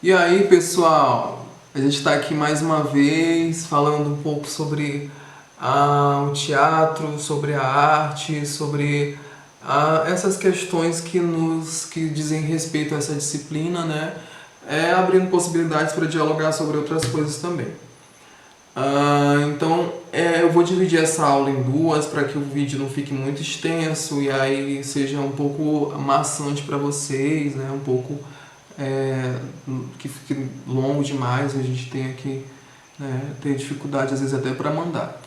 E aí, pessoal, a gente está aqui mais uma vez falando um pouco sobre o teatro, sobre a arte, sobre essas questões que dizem respeito a essa disciplina, né? Abrindo possibilidades para dialogar sobre outras coisas também. Então, eu vou dividir essa aula em duas para que o vídeo não fique muito extenso e aí seja um pouco maçante para vocês, né? Um pouco que fique longo demais e a gente tenha que ter dificuldade às vezes até para mandar.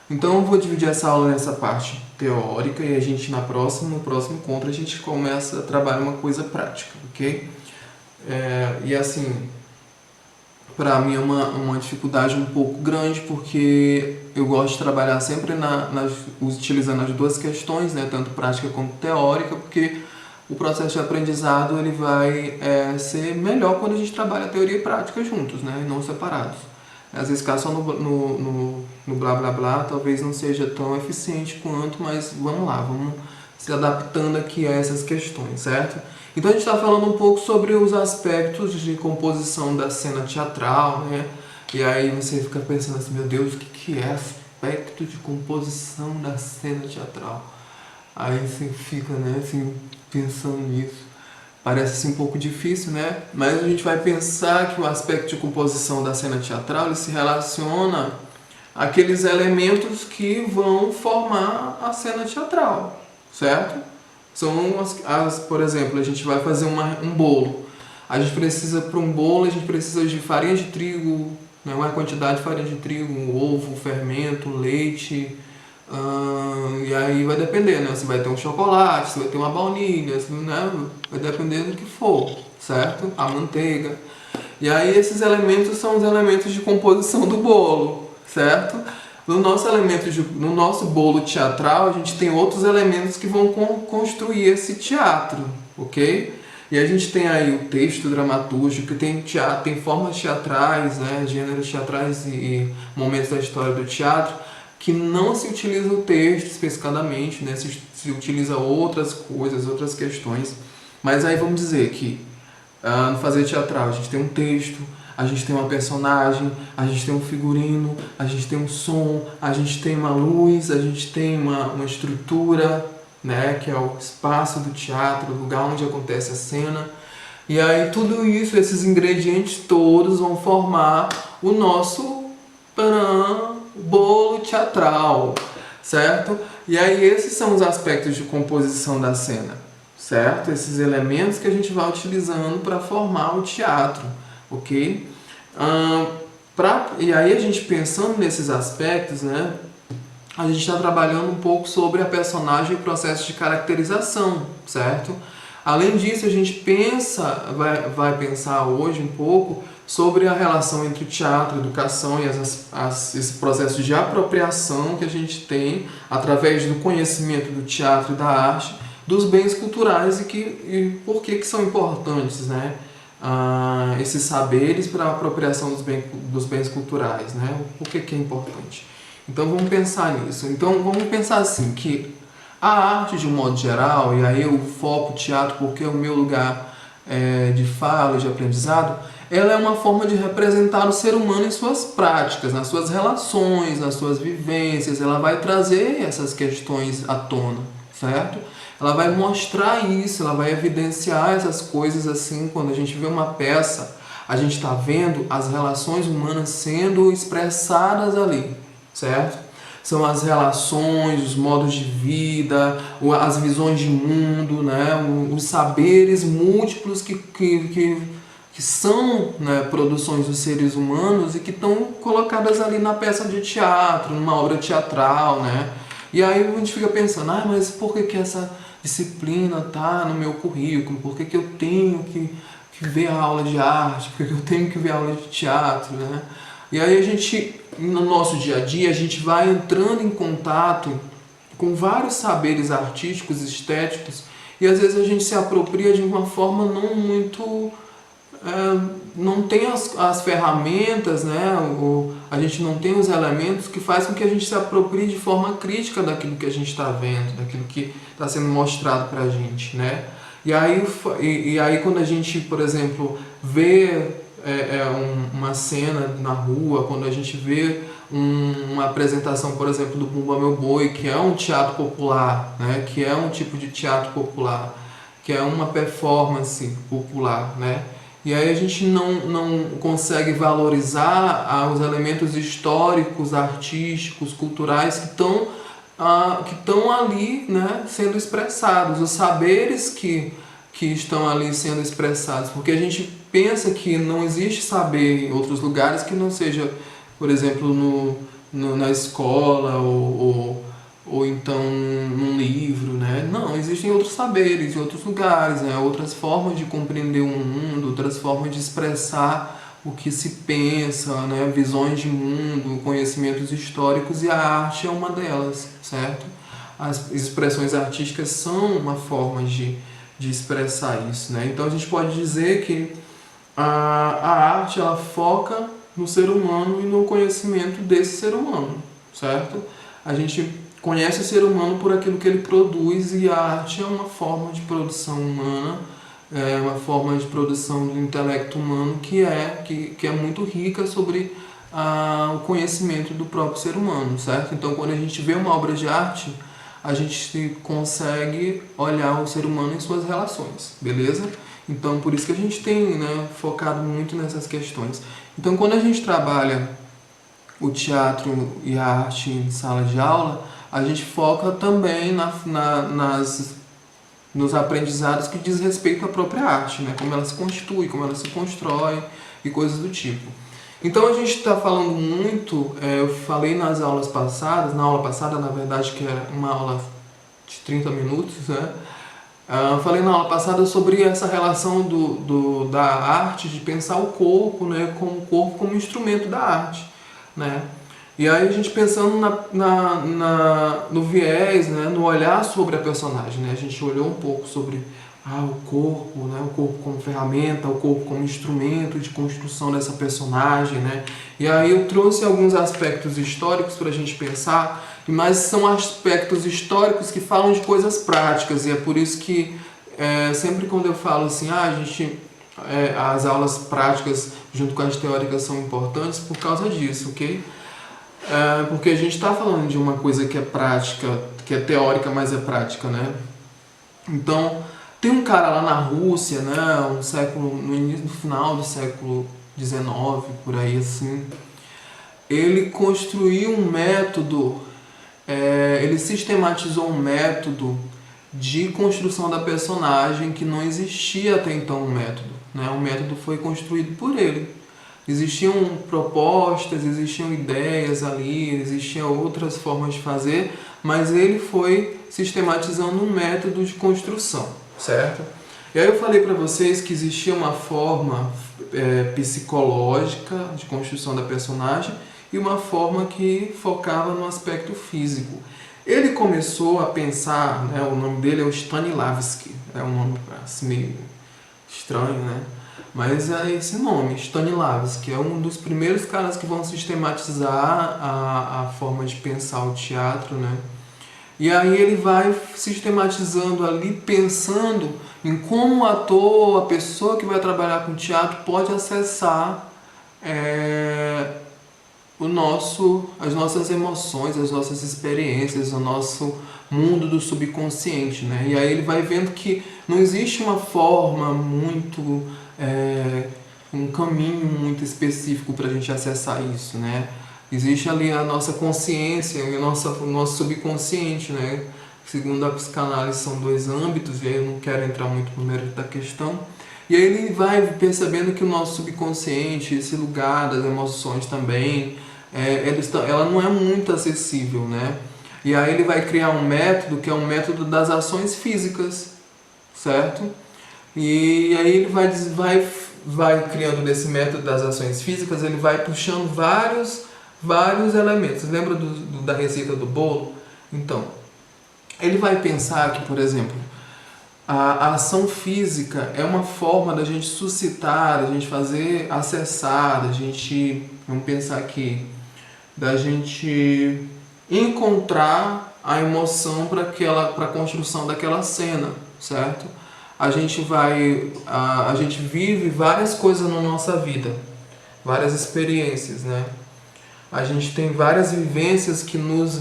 Então eu vou dividir essa aula nessa parte teórica e a gente no próximo encontro a gente começa a trabalhar uma coisa prática, ok? E assim, para mim é uma dificuldade um pouco grande porque eu gosto de trabalhar sempre utilizando as duas questões, né, tanto prática quanto teórica, porque o processo de aprendizado ele vai ser melhor quando a gente trabalha teoria e prática juntos, né, e não separados. Às vezes ficar só no blá blá blá talvez não seja tão eficiente quanto, mas vamos lá, vamos se adaptando aqui a essas questões, certo? Então a gente está falando um pouco sobre os aspectos de composição da cena teatral, né? E aí você fica pensando assim, meu Deus, o que é aspecto de composição da cena teatral? Aí você fica, né, assim, pensando nisso. Parece assim, um pouco difícil, né? Mas a gente vai pensar que o aspecto de composição da cena teatral ele se relaciona àqueles elementos que vão formar a cena teatral, certo? São por exemplo, a gente vai fazer um bolo. A gente precisa, para um bolo, a gente precisa de farinha de trigo, né, uma quantidade de farinha de trigo, um ovo, fermento, leite. E aí vai depender, né? Se vai ter um chocolate, se vai ter uma baunilha, né? Vai depender do que for, certo? A manteiga. E aí esses elementos são os elementos de composição do bolo, certo? No nosso bolo teatral, a gente tem outros elementos que vão construir esse teatro, ok? E a gente tem aí o texto dramatúrgico, que tem formas teatrais, né? Gêneros teatrais e momentos da história do teatro, que não se utiliza o texto especificadamente, né? Se utiliza outras coisas, outras questões. Mas aí vamos dizer que no fazer teatral a gente tem um texto, a gente tem uma personagem, a gente tem um figurino, a gente tem um som, a gente tem uma luz, a gente tem uma estrutura, né? Que é o espaço do teatro, o lugar onde acontece a cena. E aí tudo isso, esses ingredientes todos vão formar o nosso bolo teatral, certo? E aí esses são os aspectos de composição da cena, certo? Esses elementos que a gente vai utilizando para formar o teatro, ok? E aí a gente pensando nesses aspectos, né? A gente está trabalhando um pouco sobre a personagem e o processo de caracterização, certo? Além disso, a gente vai pensar hoje um pouco sobre a relação entre o teatro, a educação e esse processo de apropriação que a gente tem através do conhecimento do teatro e da arte, dos bens culturais e por que são importantes, né? Esses saberes para a apropriação dos bens culturais, né? Por que é importante? Então vamos pensar nisso. Então vamos pensar assim, que a arte de um modo geral, e aí eu foco o teatro porque é o meu lugar de fala, de aprendizado, ela é uma forma de representar o ser humano em suas práticas, nas suas relações, nas suas vivências. Ela vai trazer essas questões à tona, certo? Ela vai mostrar isso, ela vai evidenciar essas coisas assim. Quando a gente vê uma peça, a gente está vendo as relações humanas sendo expressadas ali, certo? São as relações, os modos de vida, as visões de mundo, né? Os saberes múltiplos que são, né, produções dos seres humanos e que estão colocadas ali na peça de teatro, numa obra teatral, né? E aí a gente fica pensando, mas por que essa disciplina está no meu currículo? Por que eu tenho que ver a aula de arte? Por que eu tenho que ver a aula de teatro, né? E aí a gente, no nosso dia a dia, a gente vai entrando em contato com vários saberes artísticos, estéticos, e às vezes a gente se apropria de uma forma não muito... não tem as ferramentas, né? A gente não tem os elementos que faz com que a gente se aproprie de forma crítica daquilo que a gente está vendo, daquilo que está sendo mostrado para a gente, né? E aí quando a gente, por exemplo, vê uma cena na rua, quando a gente vê uma apresentação, por exemplo, do Bumba Meu Boi, que é um teatro popular, né? Que é um tipo de teatro popular, que é uma performance popular, né? E aí a gente não consegue valorizar os elementos históricos, artísticos, culturais que estão ali, né, sendo expressados, os saberes que estão ali sendo expressados, porque a gente pensa que não existe saber em outros lugares que não seja, por exemplo, na escola ou então num livro, né? Não, existem outros saberes em outros lugares, né? Outras formas de compreender o mundo, outras formas de expressar o que se pensa, né? Visões de mundo, conhecimentos históricos, e a arte é uma delas, certo? As expressões artísticas são uma forma de expressar isso, né? Então a gente pode dizer que a arte ela foca no ser humano e no conhecimento desse ser humano, certo? A gente conhece o ser humano por aquilo que ele produz, e a arte é uma forma de produção humana, é uma forma de produção do intelecto humano que é muito rica sobre o conhecimento do próprio ser humano, certo? Então, quando a gente vê uma obra de arte, a gente consegue olhar o ser humano em suas relações, beleza? Então, por isso que a gente tem, né, focado muito nessas questões. Então, quando a gente trabalha o teatro e a arte em sala de aula, a gente foca também nos aprendizados que diz respeito à própria arte, né? Como ela se constitui, como ela se constrói e coisas do tipo. Então a gente está falando muito, eu falei nas aulas passadas, na aula passada, na verdade, que era uma aula de 30 minutos, né? Falei na aula passada sobre essa relação da arte, de pensar o corpo, né? Como o corpo como instrumento da arte, né? E aí a gente pensando no viés, né, no olhar sobre a personagem, né? A gente olhou um pouco sobre o corpo, né, o corpo como ferramenta, o corpo como instrumento de construção dessa personagem, né? E aí eu trouxe alguns aspectos históricos para a gente pensar, mas são aspectos históricos que falam de coisas práticas, e é por isso que sempre quando eu falo assim, as aulas práticas junto com as teóricas são importantes por causa disso, ok? Porque a gente está falando de uma coisa que é prática, que é teórica, mas é prática, né? Então, tem um cara lá na Rússia, né, no final do século XIX, por aí assim, ele construiu um método, ele sistematizou um método de construção da personagem que não existia até então um método, né? O método foi construído por ele. Existiam propostas, existiam ideias ali, existiam outras formas de fazer, mas ele foi sistematizando um método de construção, certo? E aí eu falei para vocês que existia uma forma psicológica de construção da personagem e uma forma que focava no aspecto físico. Ele começou a pensar, né, o nome dele é o Stanislavski, é um nome assim, meio estranho, né? Mas é esse nome, Stanislavski, é um dos primeiros caras que vão sistematizar a forma de pensar o teatro, né? E aí ele vai sistematizando ali, pensando em como o ator, a pessoa que vai trabalhar com teatro pode acessar as nossas emoções, as nossas experiências, o nosso mundo do subconsciente, né? E aí ele vai vendo que não existe uma forma muito, um caminho muito específico para a gente acessar isso, né? Existe ali a nossa consciência e o nosso subconsciente, né? Segundo a psicanálise são dois âmbitos, e aí eu não quero entrar muito no mérito da questão. E aí ele vai percebendo que o nosso subconsciente, esse lugar das emoções também, ela não é muito acessível, né? E aí ele vai criar um método que é um método das ações físicas, certo? E aí ele vai criando nesse método das ações físicas, ele vai puxando vários elementos. Lembra da receita do bolo? Então, ele vai pensar que, por exemplo, a ação física é uma forma da gente suscitar, da gente fazer acessar, da gente, vamos pensar aqui, da gente encontrar a emoção para a construção daquela cena, certo? a gente vive várias coisas na nossa vida, várias experiências, né? A gente tem várias vivências que nos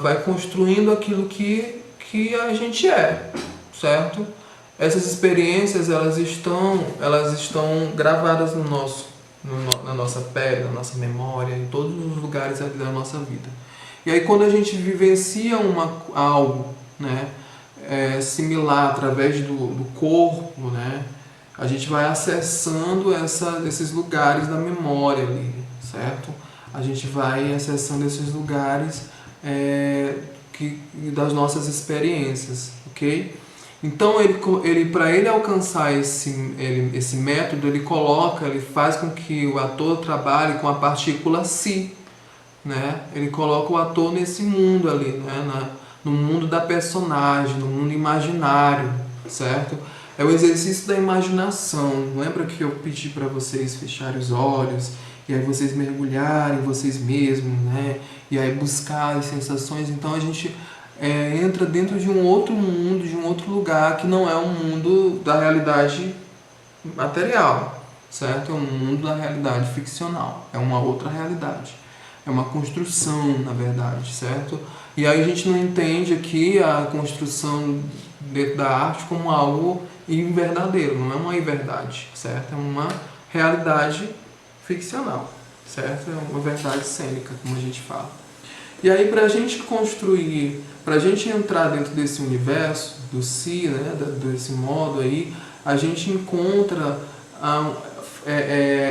vai construindo aquilo que a gente é, certo? Essas experiências, elas estão gravadas na nossa pele, na nossa memória, em todos os lugares da nossa vida. E aí quando a gente vivencia algo, né, similar através do corpo, né, a gente vai acessando esses lugares da memória ali, certo? A gente vai acessando esses lugares das nossas experiências, ok? Então para ele alcançar esse método, ele faz com que o ator trabalhe com a partícula si, né? Ele coloca o ator nesse mundo ali, né? No mundo da personagem, no mundo imaginário, certo? É o exercício da imaginação. Lembra que eu pedi para vocês fecharem os olhos e aí vocês mergulharem em vocês mesmos, né? E aí buscar as sensações. Então a gente entra dentro de um outro mundo, de um outro lugar que não é um mundo da realidade material, certo? É um mundo da realidade ficcional, é uma outra realidade, é uma construção, na verdade, certo? E aí a gente não entende aqui a construção dentro da arte como algo inverdadeiro, não é uma inverdade, certo? É uma realidade ficcional, certo? É uma verdade cênica, como a gente fala. E aí para a gente construir, para a gente entrar dentro desse universo do si, né, desse modo aí, a gente encontra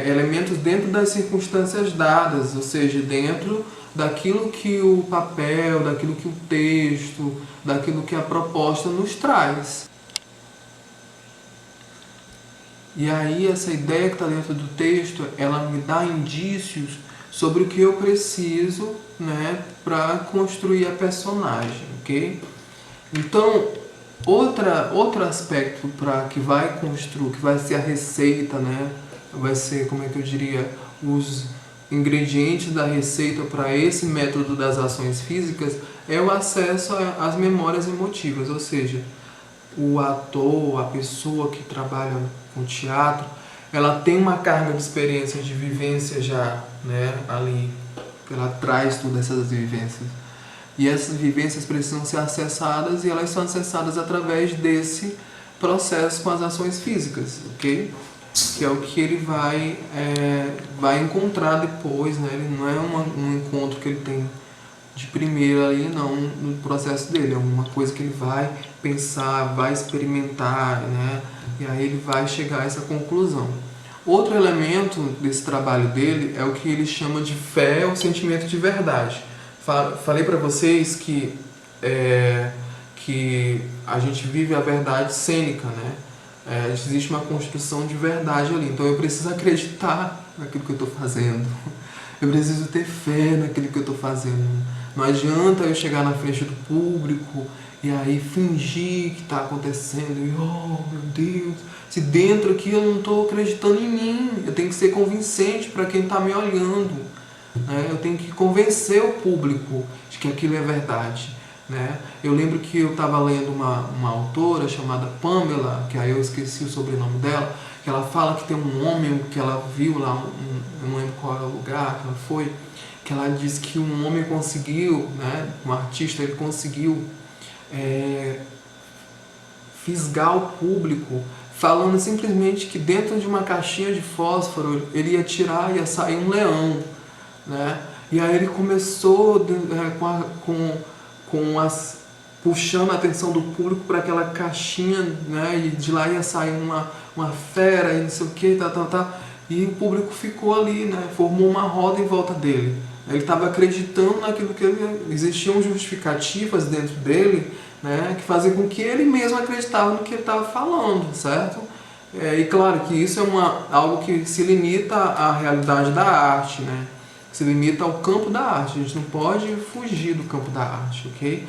elementos dentro das circunstâncias dadas, ou seja, dentro daquilo que o papel, daquilo que o texto, daquilo que a proposta nos traz. E aí essa ideia que está dentro do texto, ela me dá indícios sobre o que eu preciso, né, para construir a personagem, ok? Então, outro aspecto que vai construir, que vai ser a receita, né, vai ser, como é que eu diria, os ingredientes da receita para esse método das ações físicas, é o acesso às memórias emotivas, ou seja, o ator, a pessoa que trabalha com teatro, ela tem uma carga de experiência, de vivência já, né, ali, ela traz todas essas vivências. E essas vivências precisam ser acessadas e elas são acessadas através desse processo com as ações físicas, ok? Que é o que ele vai encontrar depois, né? Ele não é um encontro que ele tem de primeira ali, não, no processo dele. É uma coisa que ele vai pensar, vai experimentar, né? E aí ele vai chegar a essa conclusão. Outro elemento desse trabalho dele é o que ele chama de fé ou sentimento de verdade. Falei para vocês que a gente vive a verdade cênica, né? Existe uma construção de verdade ali. Então eu preciso acreditar naquilo que eu estou fazendo. Eu preciso ter fé naquilo que eu estou fazendo. Não adianta eu chegar na frente do público e aí fingir que está acontecendo. E, oh, meu Deus, se dentro aqui eu não estou acreditando em mim. Eu tenho que ser convincente para quem está me olhando. Né? Eu tenho que convencer o público de que aquilo é verdade. Né? Eu lembro que eu estava lendo uma autora chamada Pamela, que aí eu esqueci o sobrenome dela, que ela fala que tem um homem que ela viu lá, eu não lembro qual era o lugar que ela foi, que ela diz que um homem conseguiu, né, um artista, ele conseguiu fisgar o público, falando simplesmente que dentro de uma caixinha de fósforo ele ia tirar, ia sair um leão, né? E aí ele começou puxando a atenção do público para aquela caixinha, né? E de lá ia sair uma fera e não sei o que, e o público ficou ali, né? Formou uma roda em volta dele. Ele estava acreditando naquilo que existiam justificativas dentro dele, né? Que faziam com que ele mesmo acreditava no que ele estava falando, certo? E claro que isso é algo que se limita à realidade da arte, né? Se limita ao campo da arte. A gente não pode fugir do campo da arte, ok?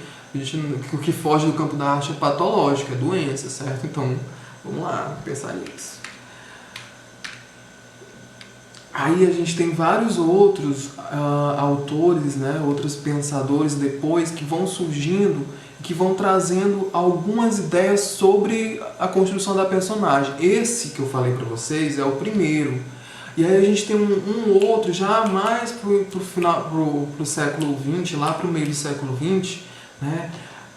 O que foge do campo da arte é patológico, é doença, certo? Então, vamos lá, pensar nisso. Aí a gente tem vários outros autores, né, outros pensadores depois que vão surgindo que vão trazendo algumas ideias sobre a construção da personagem. Esse que eu falei para vocês é o primeiro. E aí a gente tem um outro já mais pro século XX, lá pro meio do século XX, né?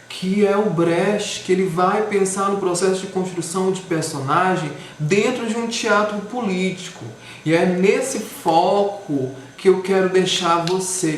Que é o Brecht, que ele vai pensar no processo de construção de personagem dentro de um teatro político. E é nesse foco que eu quero deixar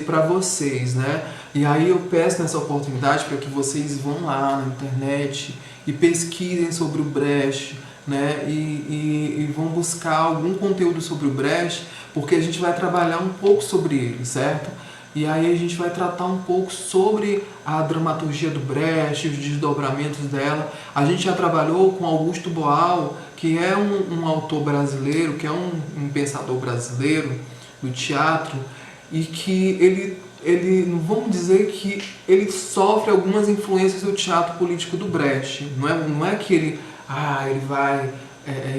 para vocês, né? E aí eu peço nessa oportunidade para que vocês vão lá na internet e pesquisem sobre o Brecht, né? E vão buscar algum conteúdo sobre o Brecht, porque a gente vai trabalhar um pouco sobre ele, certo? E aí a gente vai tratar um pouco sobre a dramaturgia do Brecht, os desdobramentos dela. A gente já trabalhou com Augusto Boal, que é um autor brasileiro, que é um pensador brasileiro do teatro, e que ele, vamos dizer que ele sofre algumas influências do teatro político do Brecht. Não é que ele vai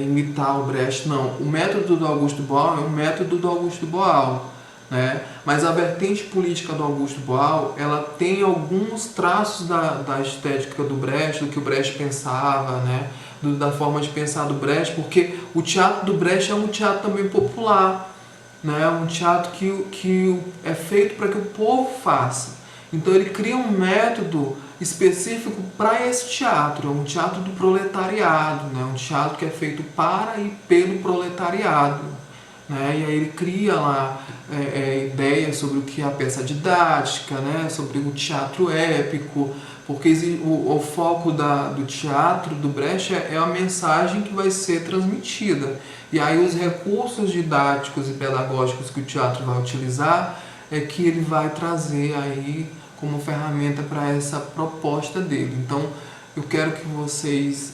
imitar o Brecht, não. O método do Augusto Boal é o método do Augusto Boal, né? Mas a vertente política do Augusto Boal, ela tem alguns traços da estética do Brecht, do que o Brecht pensava, né? Da forma de pensar do Brecht, porque o teatro do Brecht é um teatro também popular, né? Um teatro que é feito para que o povo faça. Então ele cria um método específico para esse teatro, é um teatro do proletariado, né? Um teatro que é feito para e pelo proletariado, né? E aí ele cria lá ideias sobre o que é a peça didática, né? Sobre o teatro épico, porque o foco do teatro do Brecht é a mensagem que vai ser transmitida. E aí os recursos didáticos e pedagógicos que o teatro vai utilizar é que ele vai trazer aí como ferramenta para essa proposta dele. Então eu quero que vocês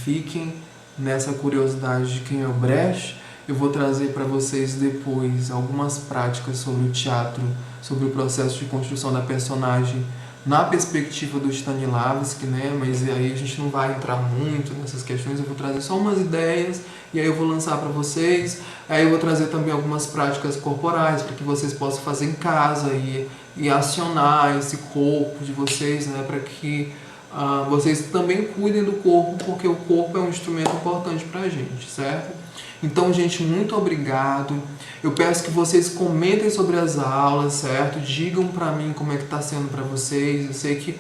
fiquem nessa curiosidade de quem é o Brecht. Eu vou trazer para vocês depois algumas práticas sobre o teatro, sobre o processo de construção da personagem na perspectiva do Stanislavski, né? Mas aí a gente não vai entrar muito nessas questões, eu vou trazer só umas ideias e aí eu vou lançar para vocês. Aí eu vou trazer também algumas práticas corporais para que vocês possam fazer em casa e acionar esse corpo de vocês, né? Para que vocês também cuidem do corpo, porque o corpo é um instrumento importante para a gente, certo? Então, gente, muito obrigado. Eu peço que vocês comentem sobre as aulas, certo? Digam para mim como é que está sendo para vocês. Eu sei que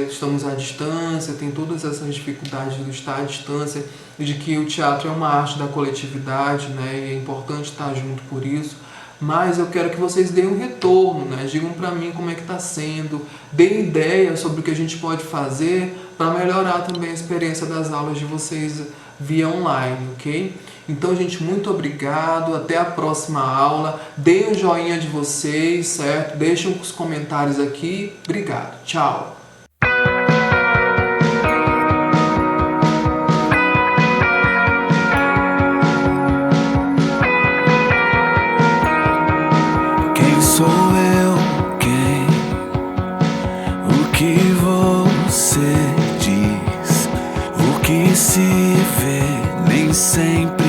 estamos à distância, tem todas essas dificuldades do estar à distância, e de que o teatro é uma arte da coletividade, né? E é importante estar junto por isso. Mas eu quero que vocês deem um retorno, né? Digam para mim como é que está sendo, deem ideias sobre o que a gente pode fazer para melhorar também a experiência das aulas de vocês via online, ok? Então, gente, muito obrigado, até a próxima aula, deem um joinha de vocês, certo? Deixem os comentários aqui, obrigado, tchau! Quem sou eu? O que você diz? O que se vê nem sempre